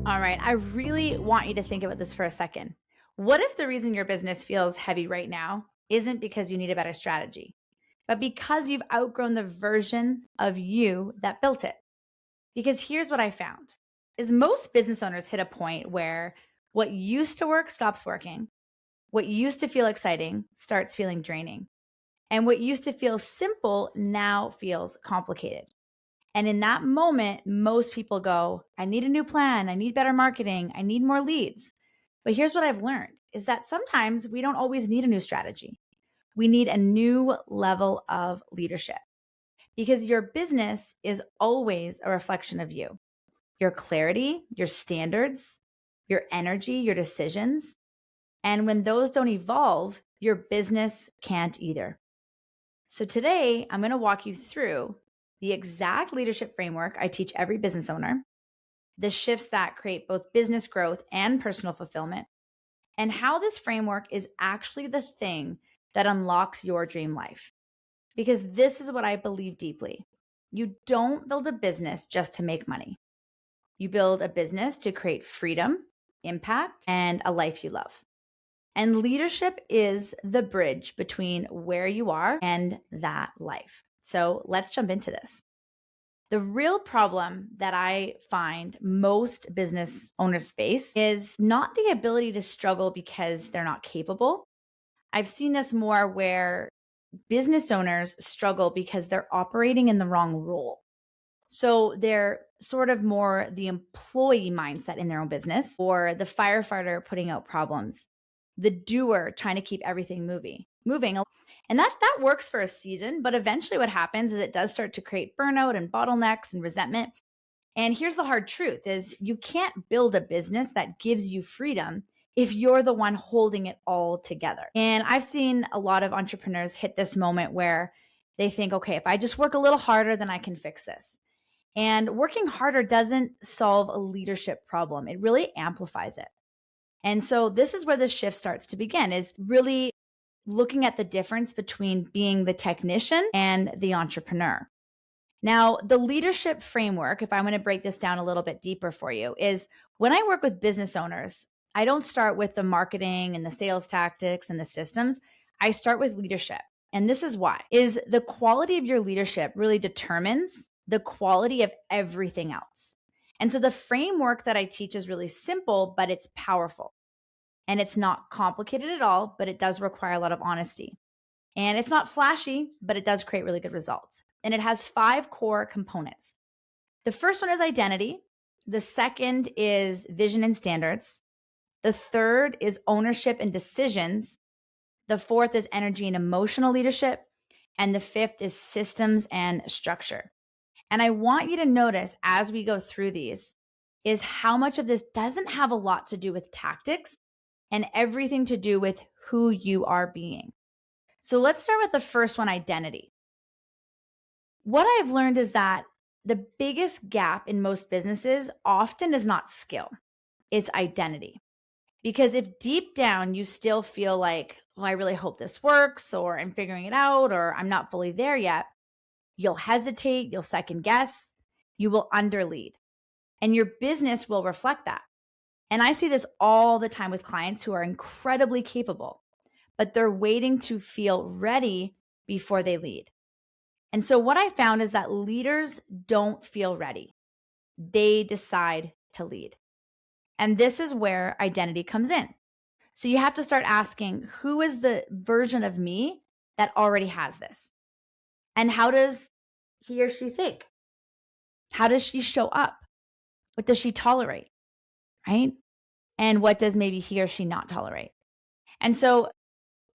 All right, I really want you to think about this for a second. What if the reason your business feels heavy right now isn't because you need a better strategy, but because you've outgrown the version of you that built it? Because here's what I found is most business owners hit a point where what used to work stops working. What used to feel exciting starts feeling draining. And what used to feel simple now feels complicated. And in that moment, most people go, I need a new plan. I need better marketing. I need more leads. But here's what I've learned is that sometimes we don't always need a new strategy. We need a new level of leadership because your business is always a reflection of you, your clarity, your standards, your energy, your decisions. And when those don't evolve, your business can't either. So today, I'm going to walk you through the exact leadership framework I teach every business owner, the shifts that create both business growth and personal fulfillment, and how this framework is actually the thing that unlocks your dream life. Because this is what I believe deeply. You don't build a business just to make money. You build a business to create freedom, impact, and a life you love. And leadership is the bridge between where you are and that life. So let's jump into this. The real problem that I find most business owners face is not the ability to struggle because they're not capable. I've seen this more where business owners struggle because they're operating in the wrong role. So they're sort of more the employee mindset in their own business or the firefighter putting out problems, the doer trying to keep everything moving. And that works for a season, but eventually what happens is it does start to create burnout and bottlenecks and resentment. And here's the hard truth is you can't build a business that gives you freedom if you're the one holding it all together. And I've seen a lot of entrepreneurs hit this moment where they think, okay, if I just work a little harder, then I can fix this. And working harder doesn't solve a leadership problem. It really amplifies it. And so this is where the shift starts to begin, is really looking at the difference between being the technician and the entrepreneur. Now, the leadership framework, if I'm going to break this down a little bit deeper for you, is when I work with business owners, I don't start with the marketing and the sales tactics and the systems. I start with leadership. And this is why, is the quality of your leadership really determines the quality of everything else. And so the framework that I teach is really simple, but it's powerful. And it's not complicated at all, but it does require a lot of honesty. And it's not flashy, but it does create really good results. And it has 5 core components. The first one is identity. The second is vision and standards. The third is ownership and decisions. The fourth is energy and emotional leadership. And the fifth is systems and structure. And I want you to notice as we go through these is how much of this doesn't have a lot to do with tactics and everything to do with who you are being. So let's start with the first one, identity. What I've learned is that the biggest gap in most businesses often is not skill, it's identity. Because if deep down you still feel like, well, I really hope this works, or I'm figuring it out, or I'm not fully there yet, you'll hesitate, you'll second guess, you will underlead, and your business will reflect that. And I see this all the time with clients who are incredibly capable, but they're waiting to feel ready before they lead. And so what I found is that leaders don't feel ready. They decide to lead. And this is where identity comes in. So you have to start asking, who is the version of me that already has this? And how does he or she think? How does she show up? What does she tolerate? Right? And what does maybe he or she not tolerate? And so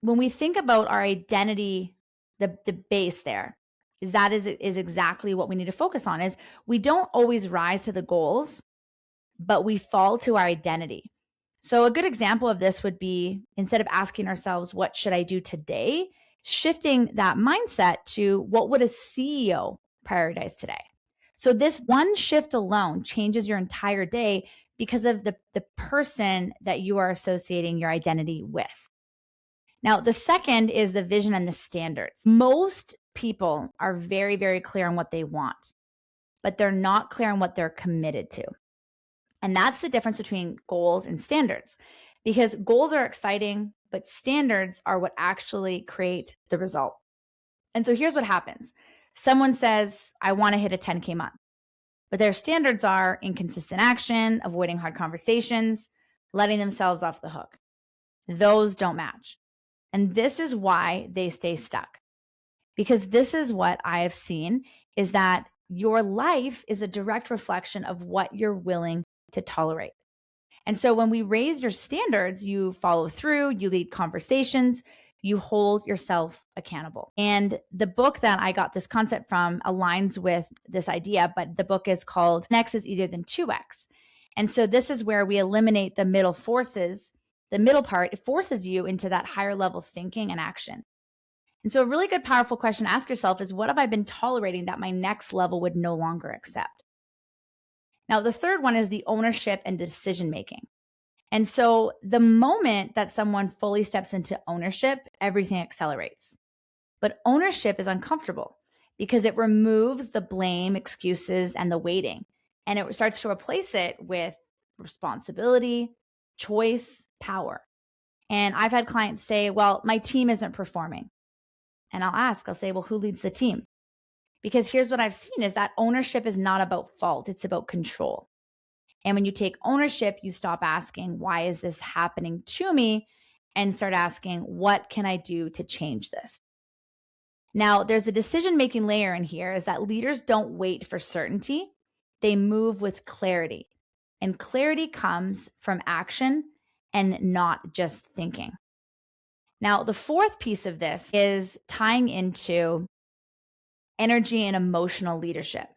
when we think about our identity, the base there is exactly what we need to focus on, is we don't always rise to the goals, but we fall to our identity. So a good example of this would be, instead of asking ourselves, what should I do today? Shifting that mindset to, what would a CEO prioritize today? So this one shift alone changes your entire day because of the person that you are associating your identity with. Now, the second is the vision and the standards. Most people are very, very clear on what they want, but they're not clear on what they're committed to. And that's the difference between goals and standards, because goals are exciting, but standards are what actually create the result. And so here's what happens. Someone says, I want to hit a 10K month, but their standards are inconsistent action, avoiding hard conversations, letting themselves off the hook. Those don't match. And this is why they stay stuck. Because this is what I have seen, is that your life is a direct reflection of what you're willing to tolerate. And so when we raise your standards, you follow through, you lead conversations, you hold yourself accountable. And the book that I got this concept from aligns with this idea, but the book is called 10X is Easier Than 2X. And so this is where we eliminate the middle forces. The middle part, it forces you into that higher level thinking and action. And so a really good, powerful question to ask yourself is, what have I been tolerating that my next level would no longer accept? Now, the third one is the ownership and decision making. And so the moment that someone fully steps into ownership, everything accelerates. But ownership is uncomfortable because it removes the blame, excuses, and the waiting. And it starts to replace it with responsibility, choice, power. And I've had clients say, well, my team isn't performing. And I'll say, well, who leads the team? Because here's what I've seen is that ownership is not about fault. It's about control. And when you take ownership, you stop asking, why is this happening to me? And start asking, what can I do to change this? Now, there's a decision-making layer in here, is that leaders don't wait for certainty. They move with clarity. And clarity comes from action and not just thinking. Now, the fourth piece of this is tying into energy and emotional leadership.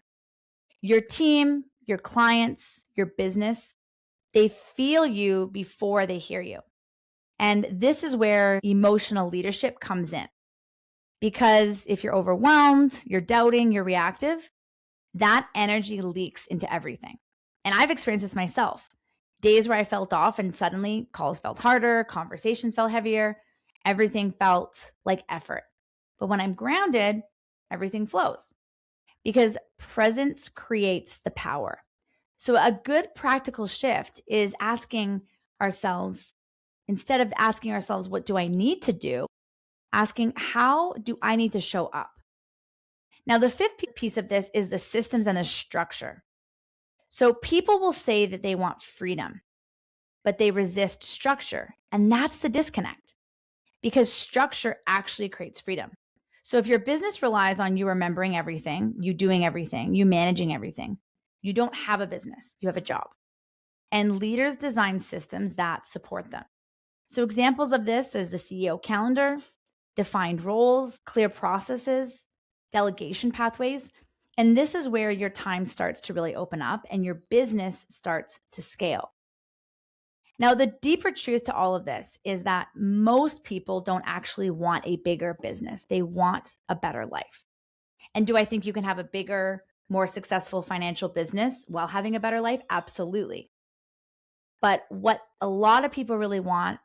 Your team, your clients, your business, they feel you before they hear you. And this is where emotional leadership comes in. Because if you're overwhelmed, you're doubting, you're reactive, that energy leaks into everything. And I've experienced this myself. Days where I felt off and suddenly calls felt harder, conversations felt heavier, everything felt like effort. But when I'm grounded, everything flows because presence creates the power. So a good practical shift is asking ourselves, instead of asking ourselves, what do I need to do? Asking, how do I need to show up? Now, the fifth piece of this is the systems and the structure. So people will say that they want freedom, but they resist structure. And that's the disconnect, because structure actually creates freedom. So if your business relies on you remembering everything, you doing everything, you managing everything, you don't have a business, you have a job. And leaders design systems that support them. So examples of this is the CEO calendar, defined roles, clear processes, delegation pathways. And this is where your time starts to really open up and your business starts to scale. Now, the deeper truth to all of this is that most people don't actually want a bigger business. They want a better life. And do I think you can have a bigger, more successful financial business while having a better life? Absolutely. But what a lot of people really want,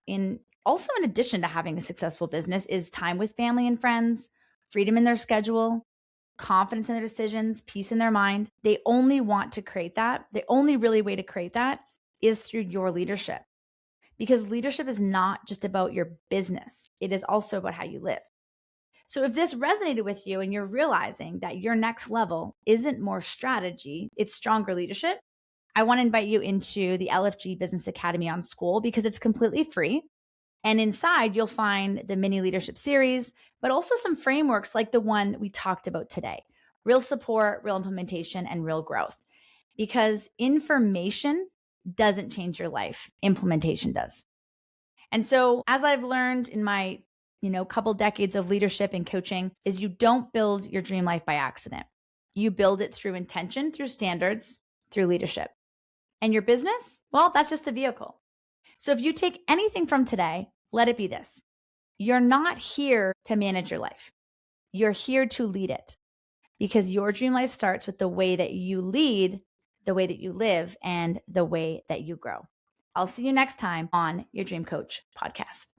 also in addition to having a successful business, is time with family and friends, freedom in their schedule, confidence in their decisions, peace in their mind. They only want to create that. The only really way to create that is through your leadership. Because leadership is not just about your business. It is also about how you live. So if this resonated with you and you're realizing that your next level isn't more strategy, it's stronger leadership, I want to invite you into the LFG Business Academy on Skool, because it's completely free. And inside, you'll find the mini leadership series, but also some frameworks like the one we talked about today. Real support, real implementation, and real growth. Because information doesn't change your life. Implementation does. And so as I've learned in my couple decades of leadership and coaching, is you don't build your dream life by accident. You build it through intention, through standards, through leadership. And your business, well, that's just the vehicle. So if you take anything from today, let it be this. You're not here to manage your life. You're here to lead it, because your dream life starts with the way that you lead, the way that you live, and the way that you grow. I'll see you next time on your Dream Coach podcast.